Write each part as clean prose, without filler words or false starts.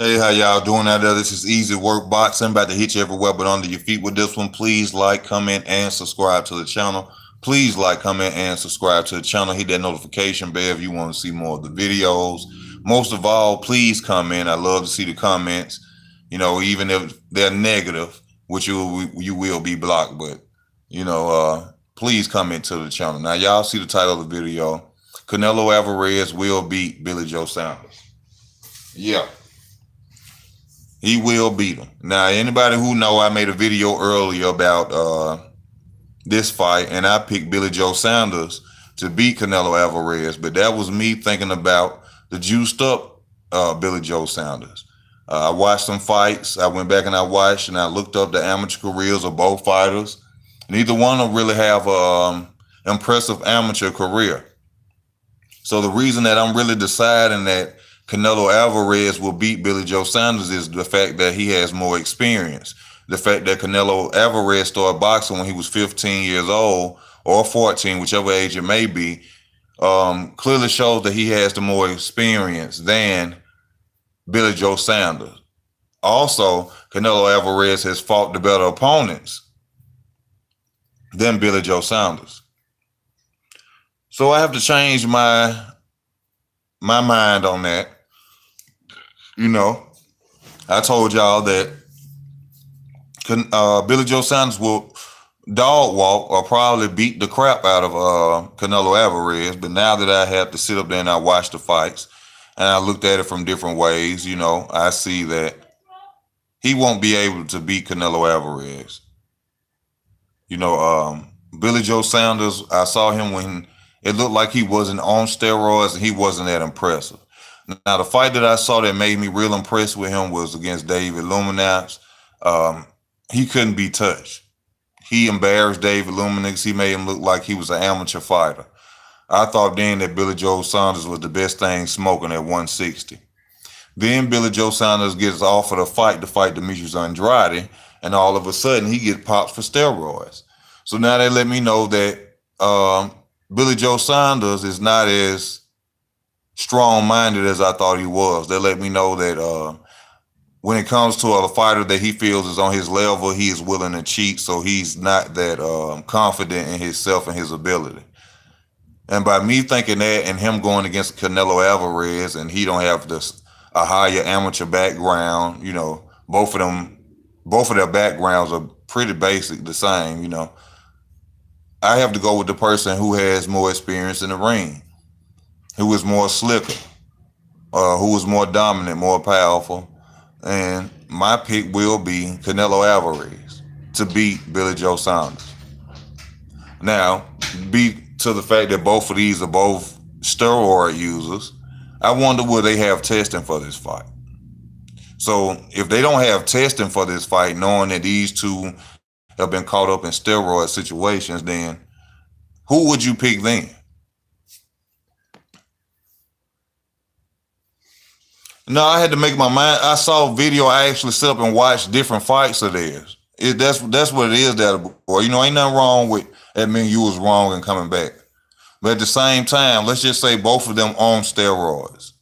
Hey, how y'all doing out there? This is Easy Work Boxing. About to hit you everywhere but under your feet with this one. Please like, comment, and subscribe to the channel. Please like, comment, and subscribe to the channel. Hit that notification bell if you want to see more of the videos. Most of all, please comment. I love to see the comments. Even if they're negative, which you will be blocked, but please comment to the channel. Now, y'all see the title of the video. Canelo Alvarez will beat Billy Joe Saunders. Yeah. He will beat him. Now, anybody who know, I made a video earlier about this fight, and I picked Billy Joe Saunders to beat Canelo Alvarez, but that was me thinking about the juiced up Billy Joe Saunders. I watched some fights. I went back and I watched, and I looked up the amateur careers of both fighters. Neither one of them really have an impressive amateur career. So the reason that I'm really deciding that Canelo Alvarez will beat Billy Joe Saunders is the fact that he has more experience. The fact that Canelo Alvarez started boxing when he was 15 years old or 14, whichever age it may be, clearly shows that he has the more experience than Billy Joe Saunders. Also, Canelo Alvarez has fought the better opponents than Billy Joe Saunders. So I have to change my mind on that. I told y'all that Billy Joe Saunders will dog walk or probably beat the crap out of Canelo Alvarez. But now that I have to sit up there and I watch the fights and I looked at it from different ways, I see that he won't be able to beat Canelo Alvarez. Billy Joe Saunders, I saw him when it looked like he wasn't on steroids and he wasn't that impressive. Now, the fight that I saw that made me real impressed with him was against David Luminax. He couldn't be touched. He embarrassed David Luminax. He made him look like he was an amateur fighter. I thought then that Billy Joe Saunders was the best thing smoking at 160. Then Billy Joe Saunders gets offered a fight to fight Demetrius Andrade, and all of a sudden he gets popped for steroids. So now they let me know that Billy Joe Saunders is not as strong-minded as I thought he was. They let me know that when it comes to a fighter that he feels is on his level, he is willing to cheat, so he's not that confident in himself and his ability. And by me thinking that and him going against Canelo Alvarez and he don't have a higher amateur background, both of their backgrounds are pretty basic, the same, I have to go with the person who has more experience in the ring, who is more slicker, who is more dominant, more powerful. And my pick will be Canelo Alvarez to beat Billy Joe Saunders. Now, to the fact that both of these are both steroid users, I wonder will they have testing for this fight. So if they don't have testing for this fight, knowing that these two have been caught up in steroid situations, then who would you pick then? No, I had to make my mind. I saw a video. I actually sit up and watched different fights of theirs. That's what it is, that boy. Ain't nothing wrong with admitting you was wrong and coming back. But at the same time, let's just say both of them on steroids.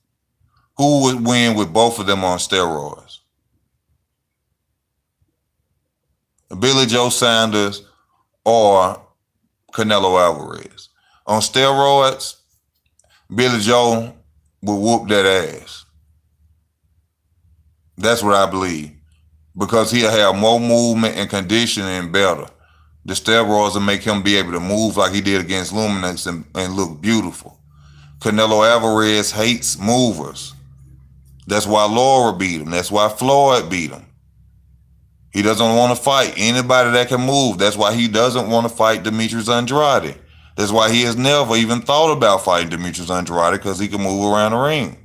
Who would win with both of them on steroids? Billy Joe Saunders or Canelo Alvarez? On steroids, Billy Joe will whoop that ass. That's what I believe. Because he'll have more movement and conditioning better. The steroids will make him be able to move like he did against Luminax and look beautiful. Canelo Alvarez hates movers. That's why Laura beat him. That's why Floyd beat him. He doesn't want to fight anybody that can move. That's why he doesn't want to fight Demetrius Andrade. That's why he has never even thought about fighting Demetrius Andrade, because he can move around the ring.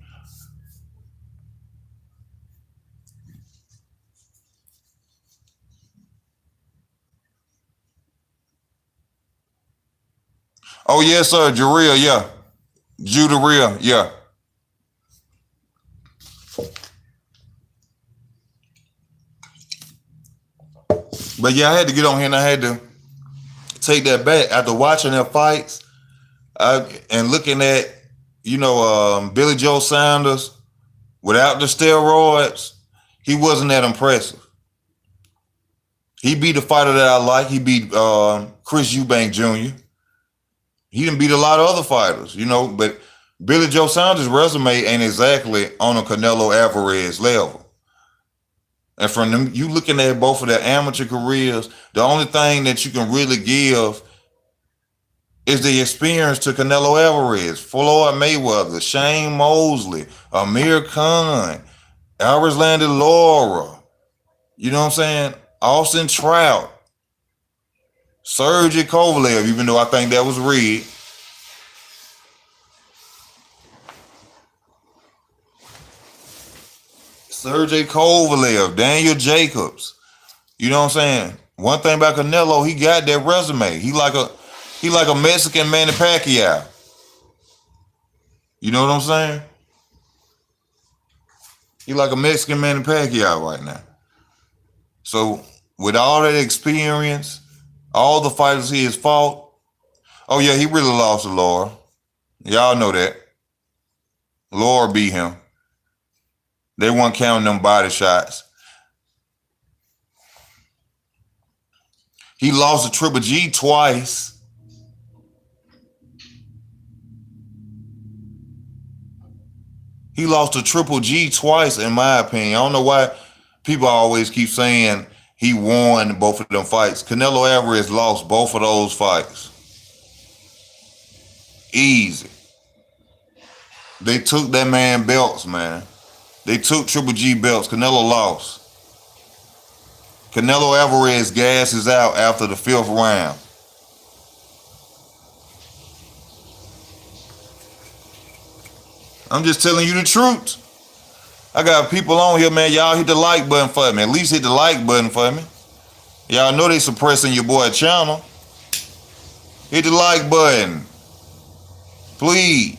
Oh, yes, sir. Jarrell, yeah. Judah, yeah. But yeah, I had to get on here and I had to take that back. After watching their fights and looking at, Billy Joe Saunders, Without the steroids, he wasn't that impressive. He beat a fighter that I like. He beat Chris Eubank Jr. He didn't beat a lot of other fighters, but Billy Joe Saunders' resume ain't exactly on a Canelo Alvarez level. And from them, you looking at both of their amateur careers, the only thing that you can really give is the experience to Canelo Alvarez, Floyd Mayweather, Shane Mosley, Amir Khan, Alexander Laura. You know what I'm saying? Austin Trout, Sergey Kovalev, even though I think that was rigged. Sergey Kovalev, Daniel Jacobs. You know what I'm saying? One thing about Canelo, he got that resume. He like a Mexican Manny Pacquiao. You know what I'm saying? He like a Mexican Manny Pacquiao right now. So with all that experience, all the fighters he has fought, oh yeah, he really lost to Laura. Y'all know that. Laura beat him. They weren't counting them body shots. He lost to Triple G twice. He lost to Triple G twice, in my opinion. I don't know why people always keep saying he won both of them fights. Canelo Alvarez lost both of those fights. Easy. They took that man belts, man. They took Triple G belts. Canelo lost. Canelo Alvarez gasses out after the 5th round. I'm just telling you the truth. I got people on here, man. Y'all hit the like button for me. At least hit the like button for me. Y'all know they suppressing your boy channel. Hit the like button. Please.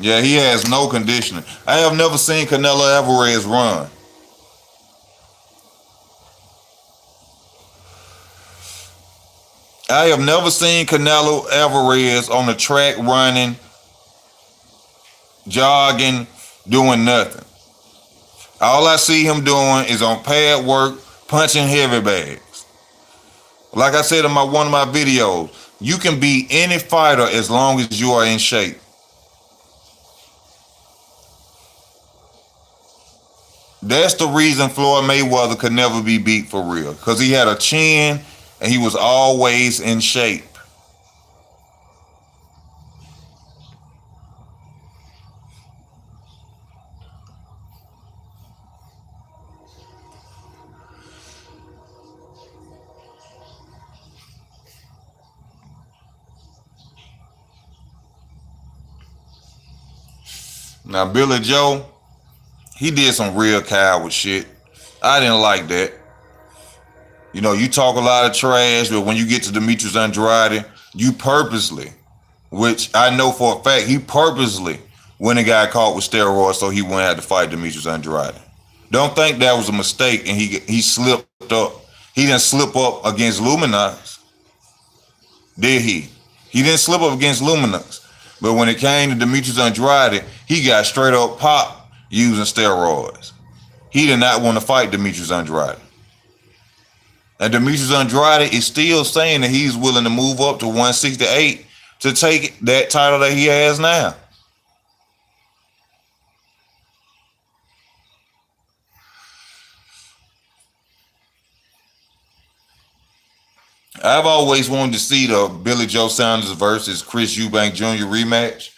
Yeah, he has no conditioning. I have never seen Canelo Alvarez run. I have never seen Canelo Alvarez on the track running, jogging, doing nothing. All I see him doing is on pad work, punching heavy bags. Like I said in one of my videos, you can beat any fighter as long as you are in shape. That's the reason Floyd Mayweather could never be beat for real, because he had a chin and he was always in shape. Now, Billy Joe, he did some real coward shit. I didn't like that. You talk a lot of trash, but when you get to Demetrius Andrade, you purposely, which I know for a fact, he purposely went and got caught with steroids so he wouldn't have to fight Demetrius Andrade. Don't think that was a mistake and he slipped up. He didn't slip up against Luminance, did he? He didn't slip up against Luminance. But when it came to Demetrius Andrade, he got straight up popped using steroids. He did not want to fight Demetrius Andrade. And Demetrius Andrade is still saying that he's willing to move up to 168 to take that title that he has now. I've always wanted to see the Billy Joe Saunders versus Chris Eubank Jr. rematch.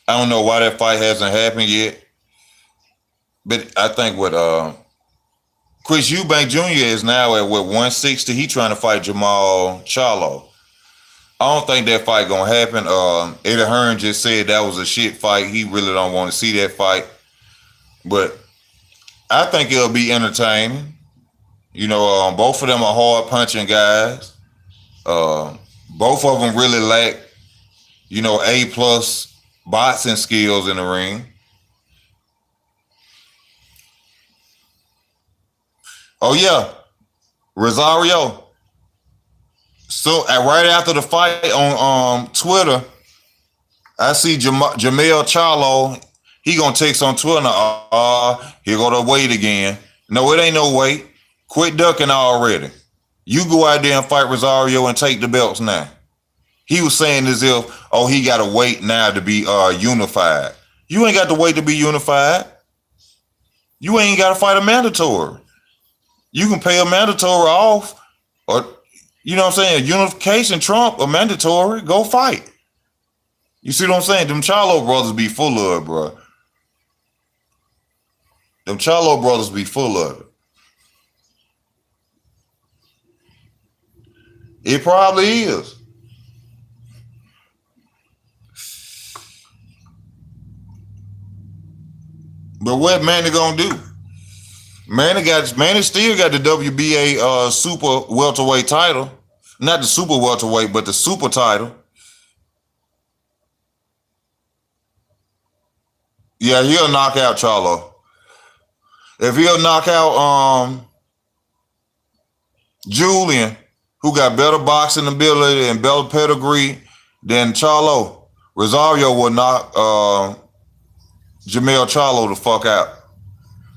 I don't know why that fight hasn't happened yet. But I think what Chris Eubank Jr. is now at 160. He trying to fight Jamal Charlo. I don't think that fight gonna happen. Eddie Hearn just said that was a shit fight. He really don't want to see that fight. But I think it'll be entertaining. Both of them are hard punching guys. Both of them really lack, A+ boxing skills in the ring. Oh yeah, Rosario. So right after the fight on Twitter, I see Jamel Charlo. He gonna text on Twitter. Here go the weight again. No, it ain't no weight. Quit ducking already. You go out there and fight Rosario and take the belts now. He was saying as if, oh, he got to wait now to be unified. You ain't got to wait to be unified. You ain't got to fight a mandatory. You can pay a mandatory off, or you know what I'm saying, unification trump a mandatory. Go fight. You see what I'm saying? Them Charlo brothers be full of it, bro. Them Charlo brothers be full of it. It probably is. But what Manny gonna do? Manny still got the WBA super welterweight title. Not the super welterweight, but the super title. Yeah, he'll knock out Charlo. If he'll knock out Julian, who got better boxing ability and better pedigree than Charlo, Rosario will knock Jamel Charlo the fuck out.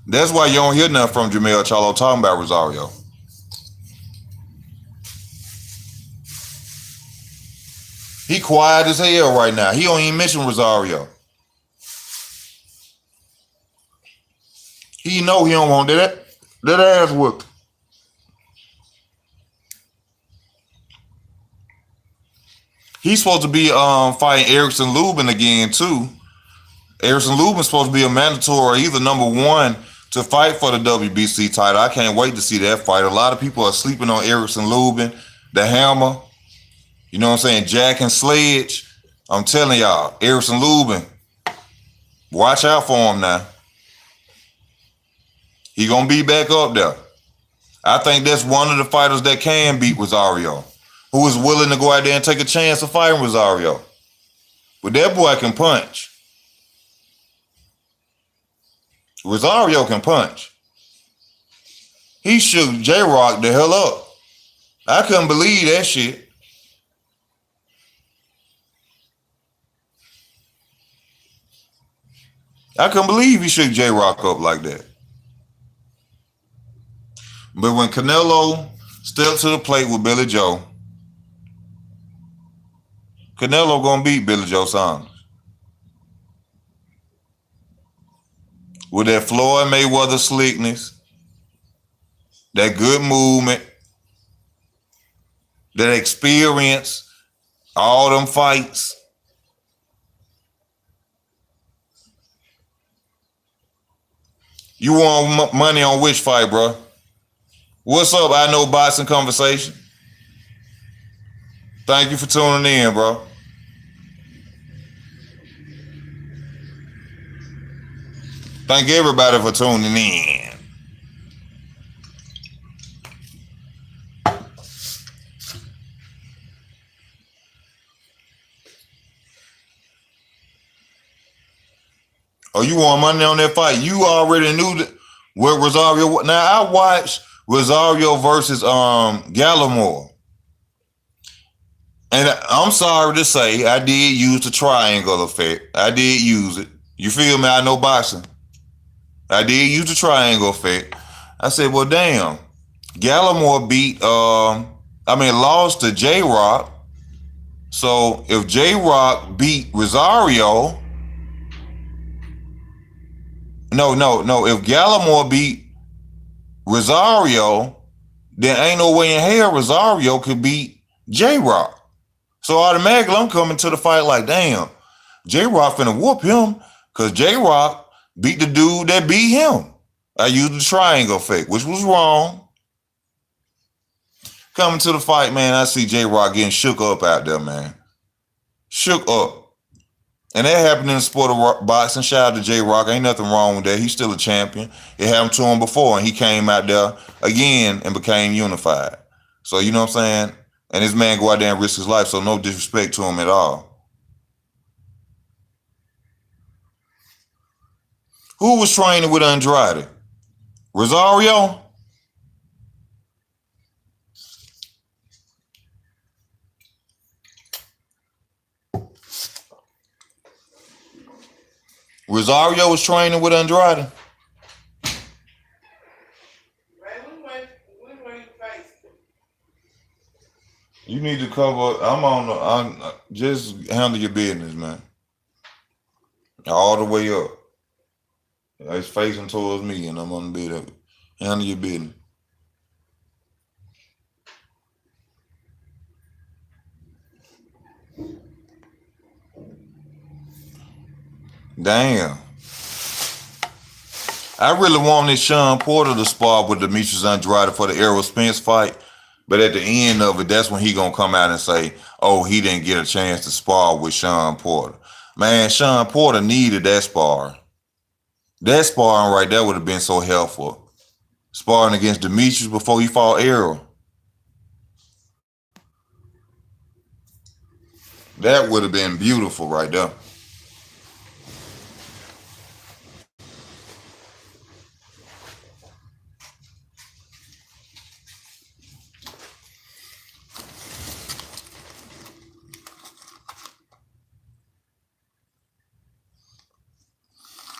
That's why you don't hear nothing from Jamel Charlo talking about Rosario. He quiet as hell right now. He don't even mention Rosario. He know he don't want that ass whooped. He's supposed to be fighting Erickson Lubin again too. Erickson Lubin's supposed to be a mandatory, either number one to fight for the WBC title. I can't wait to see that fight. A lot of people are sleeping on Erickson Lubin, the Hammer. You know what I'm saying? Jack and Sledge. I'm telling y'all, Erickson Lubin, watch out for him now. He gonna be back up there. I think that's one of the fighters that can beat Rosario, who is willing to go out there and take a chance of fighting Rosario. But that boy can punch. Rosario can punch. He shook J-Rock the hell up. I couldn't believe that shit. I couldn't believe he shook J-Rock up like that. But when Canelo stepped to the plate with Billy Joe, Canelo gonna beat Billy Joe Saunders. With that Floyd Mayweather slickness, that good movement, that experience, all them fights. You want money on which fight, bro? What's up, I Know Boxing Conversation? Thank you for tuning in, bro. Thank everybody for tuning in. Oh, you want money on that fight? You already knew that where Rosario. Now I watched Rosario versus Gallimore, and I'm sorry to say I did use the triangle effect. I did use it. You feel me? I know boxing. I did use the triangle effect. I said, well, damn. Gallimore lost to J-Rock. So if J-Rock beat Rosario, if Gallimore beat Rosario, then ain't no way in hell Rosario could beat J-Rock. So automatically I'm coming to the fight like, damn, J-Rock finna whoop him because J-Rock beat the dude that beat him. I used the triangle effect, which was wrong. Coming to the fight, man, I see J-Rock getting shook up out there, man. Shook up. And that happened in the sport of boxing. Shout out to J-Rock. Ain't nothing wrong with that. He's still a champion. It happened to him before, and he came out there again and became unified. So, you know what I'm saying? And this man go out there and risk his life, so no disrespect to him at all. Who was training with Andrade? Rosario? Rosario was training with Andrade. You need to cover. I'm just handle your business, man. All the way up. It's facing towards me, and I'm on the bed of it. Handle your business. Damn. I really wanted Sean Porter to spar with Demetrius Andrade for the Errol Spence fight. But at the end of it, that's when he gonna come out and say, "Oh, he didn't get a chance to spar with Sean Porter." Man, Sean Porter needed that spar. That sparring right there would have been so helpful. Sparring against Demetrius before he fought Errol. That would have been beautiful right there.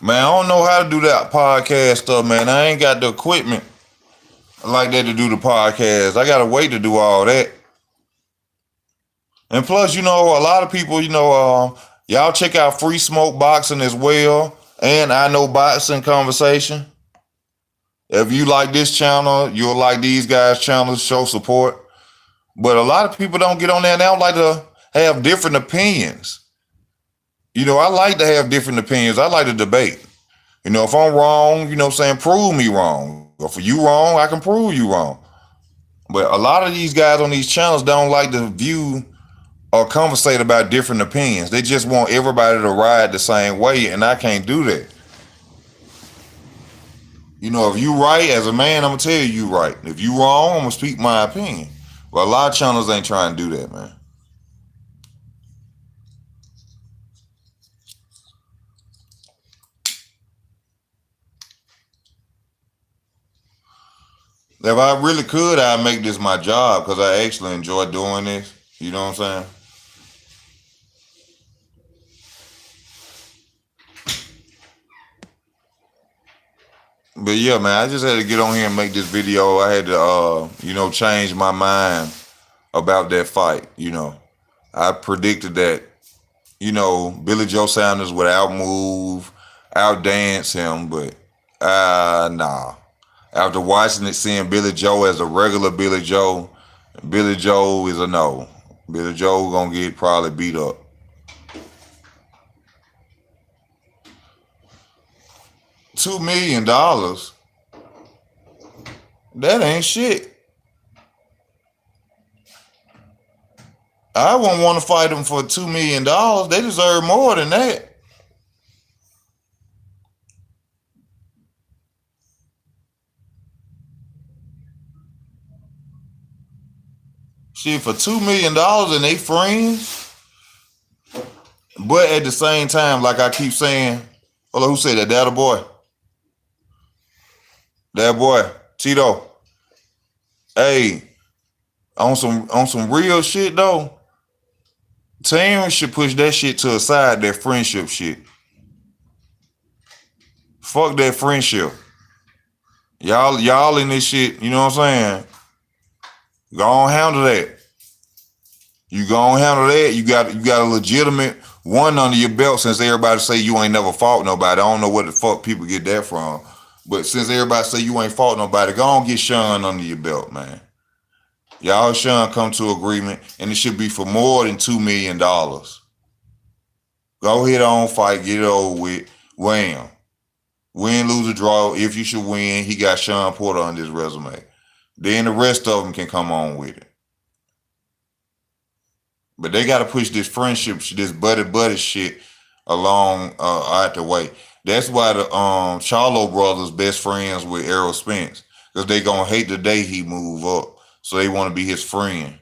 Man, I don't know how to do that podcast stuff, man. I ain't got the equipment like that to do the podcast. I gotta wait to do all that. And plus, a lot of people, y'all check out Free Smoke Boxing as well, and I Know Boxing Conversation. If you like this channel, you'll like these guys' channels. Show support. But a lot of people don't get on there and they don't like to have different opinions. I like to have different opinions. I like to debate. If I'm wrong, prove me wrong. If you wrong, I can prove you wrong. But a lot of these guys on these channels don't like to view or conversate about different opinions. They just want everybody to ride the same way, and I can't do that. If you right as a man, I'm gonna tell you right. If you wrong, I'm gonna speak my opinion. But a lot of channels ain't trying to do that, man. If I really could, I'd make this my job because I actually enjoy doing this. You know what I'm saying? But yeah, man, I just had to get on here and make this video. I had to, change my mind about that fight. I predicted that, Billy Joe Saunders would outmove, outdance him, but nah. After watching it, seeing Billy Joe as a regular Billy Joe is a no. Billy Joe gonna get probably beat up. $2 million. That ain't shit. I wouldn't want to fight them for $2 million. They deserve more than that. Shit, for $2 million and they friends. But at the same time, like I keep saying, hold on, who said that? That boy. That boy. Tito. Hey, on some real shit though, Terrence should push that shit to a side, that friendship shit. Fuck that friendship. Y'all in this shit, you know what I'm saying? Go on handle that. You go on handle that. You got a legitimate one under your belt since everybody say you ain't never fought nobody. I don't know where the fuck people get that from. But since everybody say you ain't fought nobody, go on get Sean under your belt, man. Y'all Sean come to agreement and it should be for more than $2 million. Go ahead on fight, get it over with. Wham. Win, lose, or draw. If you should win, he got Sean Porter on his resume. Then the rest of them can come on with it. But they got to push this friendship, this buddy shit along out the way. That's why the Charlo brothers best friends with Errol Spence, because they gonna hate the day he move up, so they want to be his friend.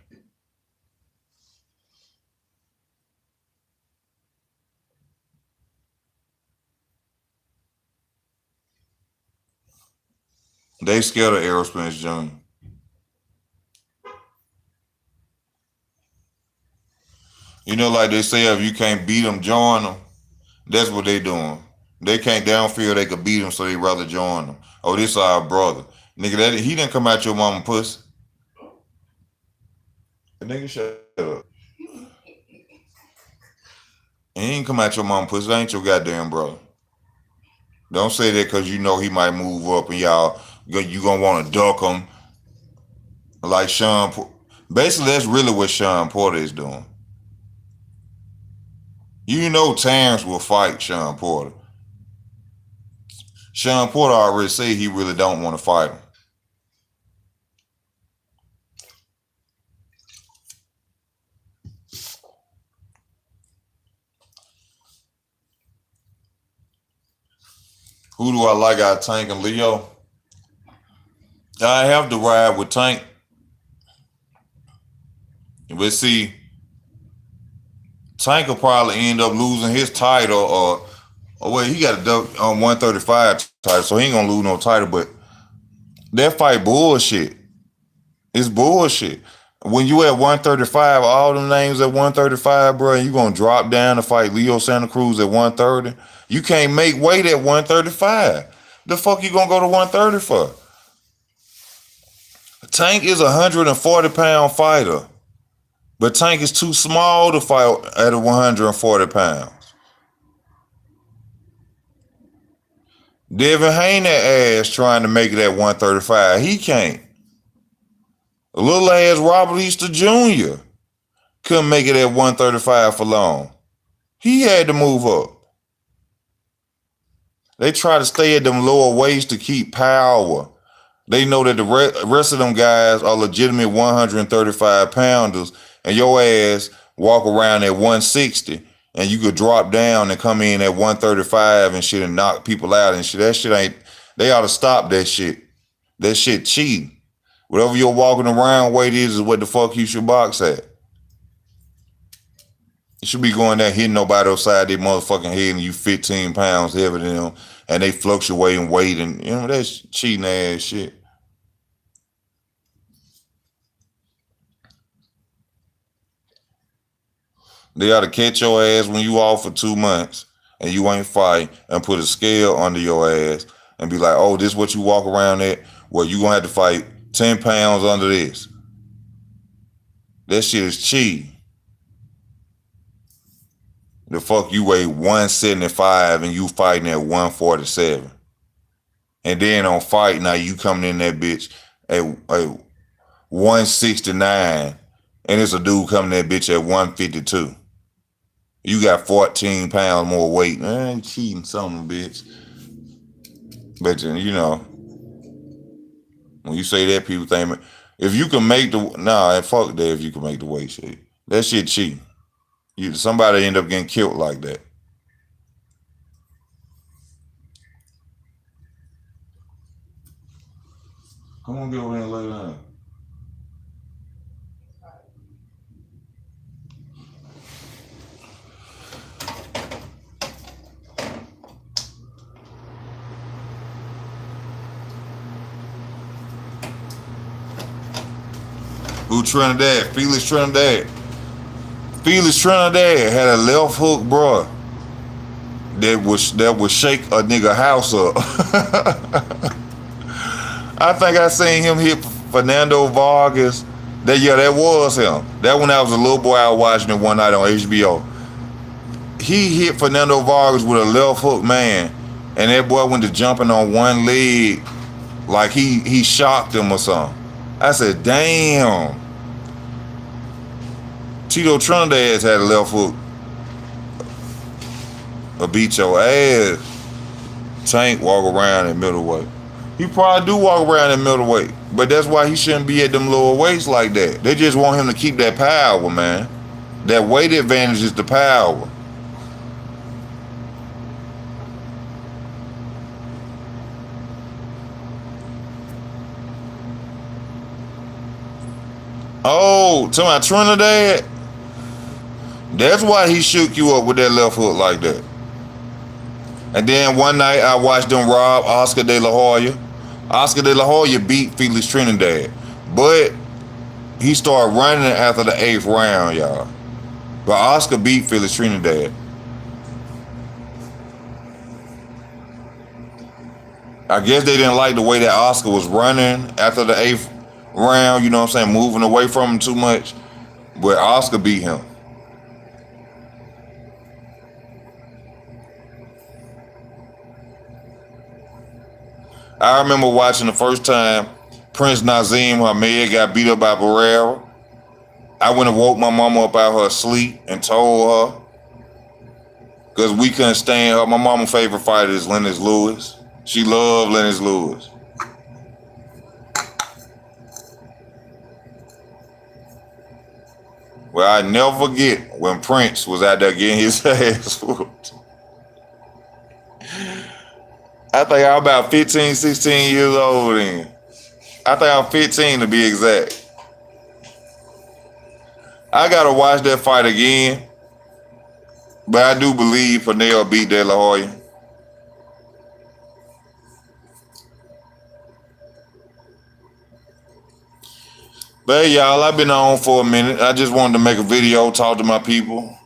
They scared of Errol Spence Jr. Like they say, if you can't beat them, join them. That's what they doing. They can't downfield, they could beat him, so they rather join them. Oh, this our brother. Nigga, that he didn't come out your mama pussy. Nigga, shut up. He ain't come out your mama pussy. That ain't your goddamn brother. Don't say that because you know he might move up and y'all, you gonna want to duck him like Sean. Basically, that's really what Sean Porter is doing. You know Terrence will fight Sean Porter. Sean Porter already said he really don't want to fight him. Who do I like out of Tank and Leo? I have to ride with Tank. But see, Tank will probably end up losing his title or well, he got a 135 title, so he ain't gonna lose no title, but that fight bullshit. It's bullshit. When you at 135, all them names at 135, bro, and you gonna drop down to fight Leo Santa Cruz at 130. You can't make weight at 135. The fuck you gonna go to 130 for? Tank is a 140-pound fighter, but Tank is too small to fight at a 140 pounds. Devin Haney ass trying to make it at 135. He can't. A little ass Robert Easter Jr. couldn't make it at 135 for long. He had to move up. They try to stay at them lower weights to keep power. They know that the rest of them guys are legitimate 135 pounders, and your ass walk around at 160, and you could drop down and come in at 135 and shit and knock people out and shit. That shit ain't. They ought to stop that shit. That shit cheating. Whatever your walking around weight is what the fuck you should box at. You should be going there hitting nobody upside their motherfucking head and you 15 pounds heavier than them and they fluctuate in weight and you know that's cheating ass shit. They ought to catch your ass when you off for 2 months and you ain't fight and put a scale under your ass and be like, oh, this is what you walk around at? Well, you gonna have to fight 10 pounds under this. That shit is cheating. The fuck you weigh 175 and you fighting at 147. And then on fight now you coming in that bitch at 169 and it's a dude coming that bitch at 152. You got 14 pounds more weight. I ain't cheating something, bitch. But you know, when you say that, people think if you can make the fuck that if you can make the weight shit. That shit cheating. Somebody end up getting killed like that. Come on, get over here and lay down. Who Trinidad? Felix Trinidad. Felix Trinidad had a left hook, bro. That would shake a nigga house up. I think I seen him hit Fernando Vargas. That was him. That when I was a little boy, I was watching it one night on HBO. He hit Fernando Vargas with a left hook, man, and that boy went to jumping on one leg like he shocked him or something. I said, damn. Tito Trinidad had a left hook. Or beat your ass. Tank walk around in middleweight. He probably do walk around in middleweight. But that's why he shouldn't be at them lower weights like that. They just want him to keep that power, man. That weight advantage is the power. Oh, to my Trinidad? That's why he shook you up with that left hook like that. And then one night I watched them rob Oscar De La Hoya. Oscar De La Hoya beat Felix Trinidad. But he started running after the 8th round, y'all. But Oscar beat Felix Trinidad. I guess they didn't like the way that Oscar was running after the eighth round, you know what I'm saying, moving away from him too much. But Oscar beat him. I remember watching the first time Prince Nazim Hamed got beat up by Barrera. I went and woke my mama up out of her sleep and told her, because we couldn't stand her. My mama's favorite fighter is Lennox Lewis. She loved Lennox Lewis. Well, I never forget when Prince was out there getting his ass whooped. I think I was about 15, 16 years old then. I think I'm 15 to be exact. I gotta watch that fight again. But I do believe Canelo beat De La Hoya. But hey, y'all, I've been on for a minute. I just wanted to make a video, talk to my people.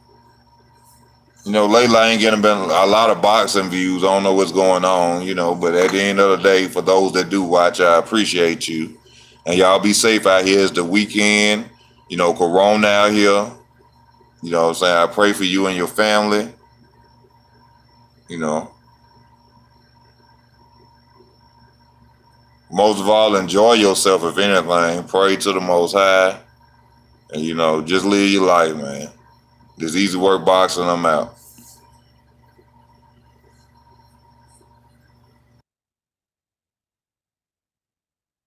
You know, lately I ain't getting been a lot of boxing views. I don't know what's going on, you know, but at the end of the day, for those that do watch, I appreciate you. And y'all be safe out here. It's the weekend. You know, Corona out here. You know what I'm saying? I pray for you and your family. You know, most of all, enjoy yourself if anything. Pray to the Most High. And, you know, just live your life, man. This easy work boxing, I'm out.